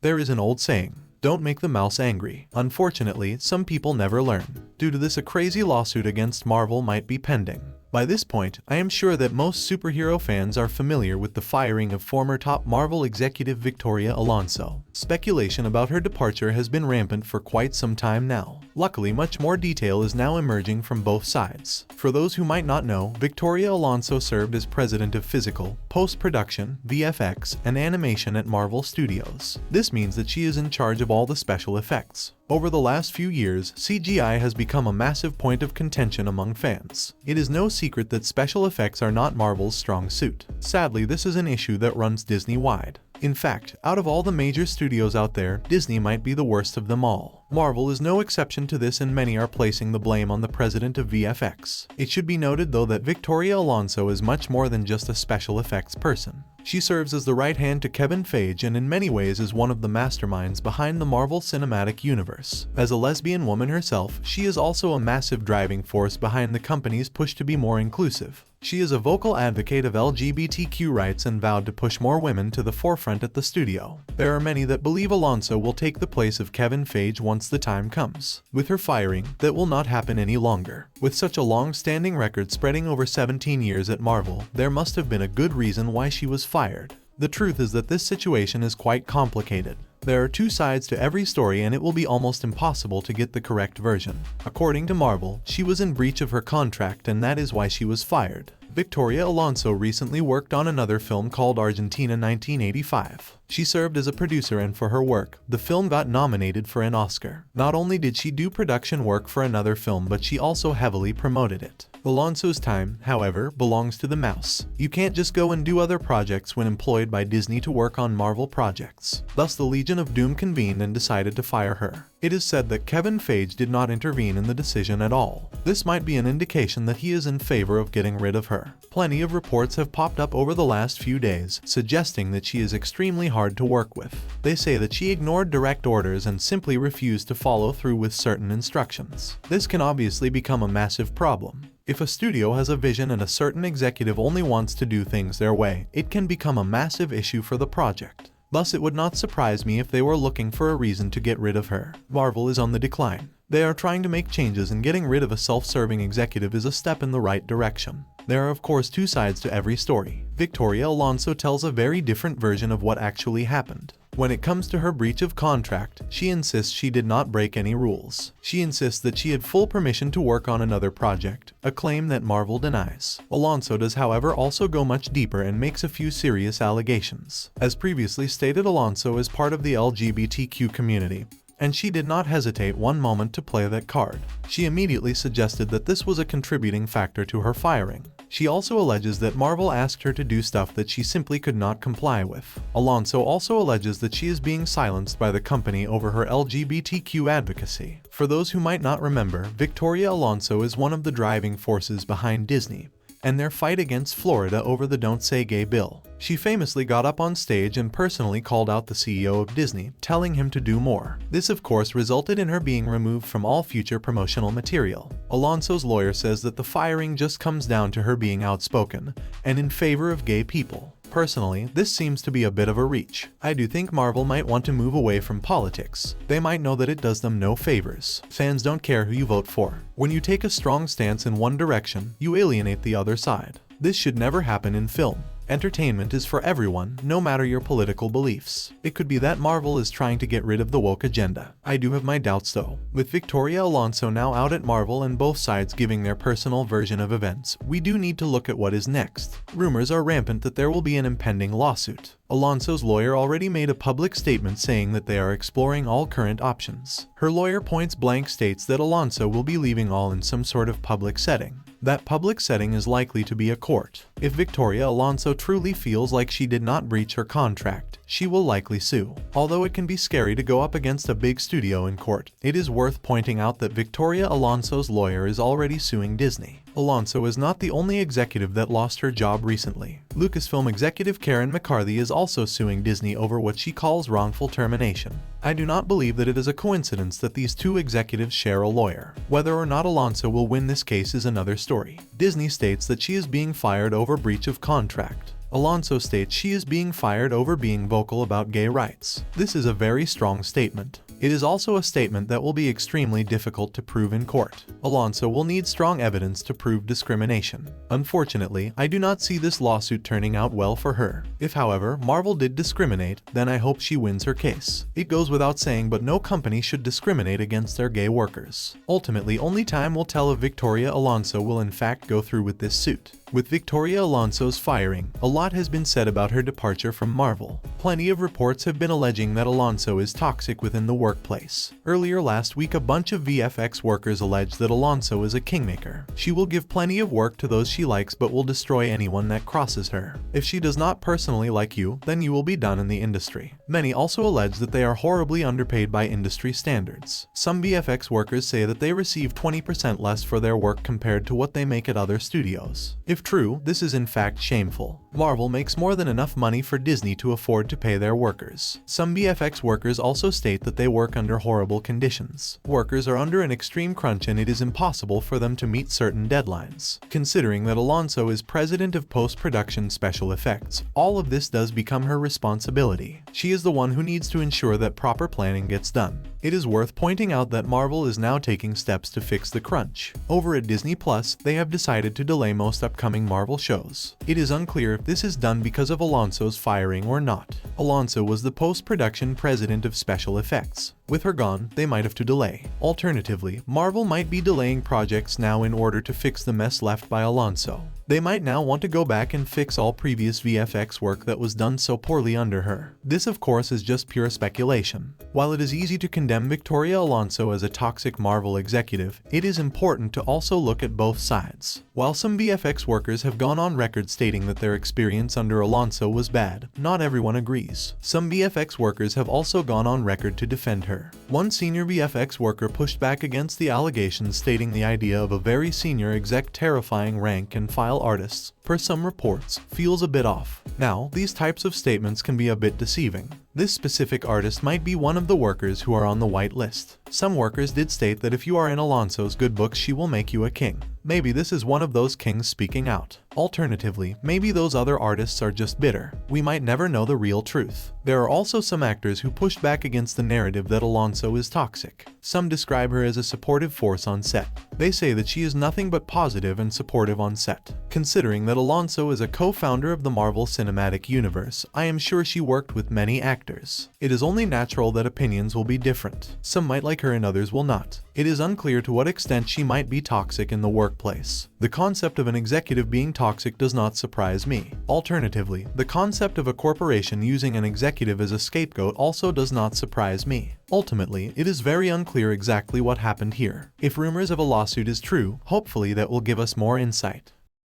There is an old saying, don't make the mouse angry. Unfortunately, some people never learn. Due to this, a crazy lawsuit against Marvel might be pending. By this point, I am sure that most superhero fans are familiar with the firing of former top Marvel executive Victoria Alonso. Speculation about her departure has been rampant for quite some time now. Luckily, much more detail is now emerging from both sides. For those who might not know, Victoria Alonso served as president of physical, post-production, VFX, and animation at Marvel Studios. This means that she is in charge of all the special effects. Over the last few years, CGI has become a massive point of contention among fans. It is no secret that special effects are not Marvel's strong suit. Sadly, this is an issue that runs Disney-wide. In fact, out of all the major studios out there, Disney might be the worst of them all. Marvel is no exception to this, and many are placing the blame on the president of VFX. It should be noted though that Victoria Alonso is much more than just a special effects person. She serves as the right hand to Kevin Feige and in many ways is one of the masterminds behind the Marvel Cinematic Universe. As a lesbian woman herself, she is also a massive driving force behind the company's push to be more inclusive. She is a vocal advocate of LGBTQ rights and vowed to push more women to the forefront at the studio. There are many that believe Alonso will take the place of Kevin Feige once the time comes. With her firing, that will not happen any longer. With such a long-standing record spreading over 17 years at Marvel, there must have been a good reason why she was fired. The truth is that this situation is quite complicated. There are two sides to every story and it will be almost impossible to get the correct version. According to Marvel, she was in breach of her contract and that is why she was fired. Victoria Alonso recently worked on another film called Argentina 1985. She served as a producer and for her work, the film got nominated for an Oscar. Not only did she do production work for another film, but she also heavily promoted it. Alonso's time, however, belongs to the mouse. You can't just go and do other projects when employed by Disney to work on Marvel projects. Thus, the Legion of Doom convened and decided to fire her. It is said that Kevin Feige did not intervene in the decision at all. This might be an indication that he is in favor of getting rid of her. Plenty of reports have popped up over the last few days, suggesting that she is extremely hard to work with. They say that she ignored direct orders and simply refused to follow through with certain instructions. This can obviously become a massive problem. If a studio has a vision and a certain executive only wants to do things their way, it can become a massive issue for the project. Thus, it would not surprise me if they were looking for a reason to get rid of her. Marvel is on the decline. They are trying to make changes, and getting rid of a self-serving executive is a step in the right direction. There are of course two sides to every story. Victoria Alonso tells a very different version of what actually happened. When it comes to her breach of contract, she insists she did not break any rules. She insists that she had full permission to work on another project, a claim that Marvel denies. Alonso does, however, also go much deeper and makes a few serious allegations. As previously stated, Alonso is part of the LGBTQ community, and she did not hesitate one moment to play that card. She immediately suggested that this was a contributing factor to her firing. She also alleges that Marvel asked her to do stuff that she simply could not comply with. Alonso also alleges that she is being silenced by the company over her LGBTQ advocacy. For those who might not remember, Victoria Alonso is one of the driving forces behind Disney and their fight against Florida over the Don't Say Gay bill. She famously got up on stage and personally called out the CEO of Disney, telling him to do more. This of course resulted in her being removed from all future promotional material. Alonso's lawyer says that the firing just comes down to her being outspoken and in favor of gay people. Personally, this seems to be a bit of a reach. I do think Marvel might want to move away from politics. They might know that it does them no favors. Fans don't care who you vote for. When you take a strong stance in one direction, you alienate the other side. This should never happen in film. Entertainment is for everyone, no matter your political beliefs. It could be that Marvel is trying to get rid of the woke agenda. I do have my doubts though. With Victoria Alonso now out at Marvel and both sides giving their personal version of events, we do need to look at what is next. Rumors are rampant that there will be an impending lawsuit. Alonso's lawyer already made a public statement saying that they are exploring all current options. Her lawyer points blank states that Alonso will be leaving all in some sort of public setting. That public setting is likely to be a court. If Victoria Alonso truly feels like she did not breach her contract, she will likely sue. Although it can be scary to go up against a big studio in court, it is worth pointing out that Victoria Alonso's lawyer is already suing Disney. Alonso is not the only executive that lost her job recently. Lucasfilm executive Karen McCarthy is also suing Disney over what she calls wrongful termination. I do not believe that it is a coincidence that these two executives share a lawyer. Whether or not Alonso will win this case is another story. Disney states that she is being fired over breach of contract. Alonso states she is being fired over being vocal about gay rights. This is a very strong statement. It is also a statement that will be extremely difficult to prove in court. Alonso will need strong evidence to prove discrimination. Unfortunately, I do not see this lawsuit turning out well for her. If, however, Marvel did discriminate, then I hope she wins her case. It goes without saying, but no company should discriminate against their gay workers. Ultimately, only time will tell if Victoria Alonso will in fact go through with this suit. With Victoria Alonso's firing, a lot has been said about her departure from Marvel. Plenty of reports have been alleging that Alonso is toxic within the workplace. Earlier last week, a bunch of VFX workers alleged that Alonso is a kingmaker. She will give plenty of work to those she likes but will destroy anyone that crosses her. If she does not personally like you, then you will be done in the industry. Many also allege that they are horribly underpaid by industry standards. Some VFX workers say that they receive 20% less for their work compared to what they make at other studios. If true, this is in fact shameful. Marvel makes more than enough money for Disney to afford to pay their workers. Some VFX workers also state that they work under horrible conditions. Workers are under an extreme crunch and it is impossible for them to meet certain deadlines. Considering that Alonso is president of post-production special effects, all of this does become her responsibility. She is the one who needs to ensure that proper planning gets done. It is worth pointing out that Marvel is now taking steps to fix the crunch. Over at Disney Plus, they have decided to delay most upcoming Marvel shows. It is unclear if this is done because of Alonso's firing or not. Alonso was the post-production president of special effects. With her gone, they might have to delay. Alternatively, Marvel might be delaying projects now in order to fix the mess left by Alonso. They might now want to go back and fix all previous VFX work that was done so poorly under her. This of course is just pure speculation. While it is easy to condemn Victoria Alonso as a toxic Marvel executive, it is important to also look at both sides. While some VFX workers have gone on record stating that their experience under Alonso was bad, not everyone agrees. Some VFX workers have also gone on record to defend her. One senior VFX worker pushed back against the allegations, stating the idea of a very senior exec terrifying rank and file artists, per some reports, feels a bit off. Now, these types of statements can be a bit deceiving. This specific artist might be one of the workers who are on the white list. Some workers did state that if you are in Alonso's good books, she will make you a king. Maybe this is one of those kings speaking out. Alternatively, maybe those other artists are just bitter. We might never know the real truth. There are also some actors who pushed back against the narrative that Alonso is toxic. Some describe her as a supportive force on set. They say that she is nothing but positive and supportive on set. Considering that Alonso is a co-founder of the Marvel Cinematic Universe, I am sure she worked with many actors. It is only natural that opinions will be different. Some might like her and others will not. It is unclear to what extent she might be toxic in the workplace. The concept of an executive being toxic does not surprise me. Alternatively, the concept of a corporation using an executive as a scapegoat also does not surprise me. Ultimately, it is very unclear exactly what happened here. If rumors of a lawsuit is true, hopefully that will give us more insight.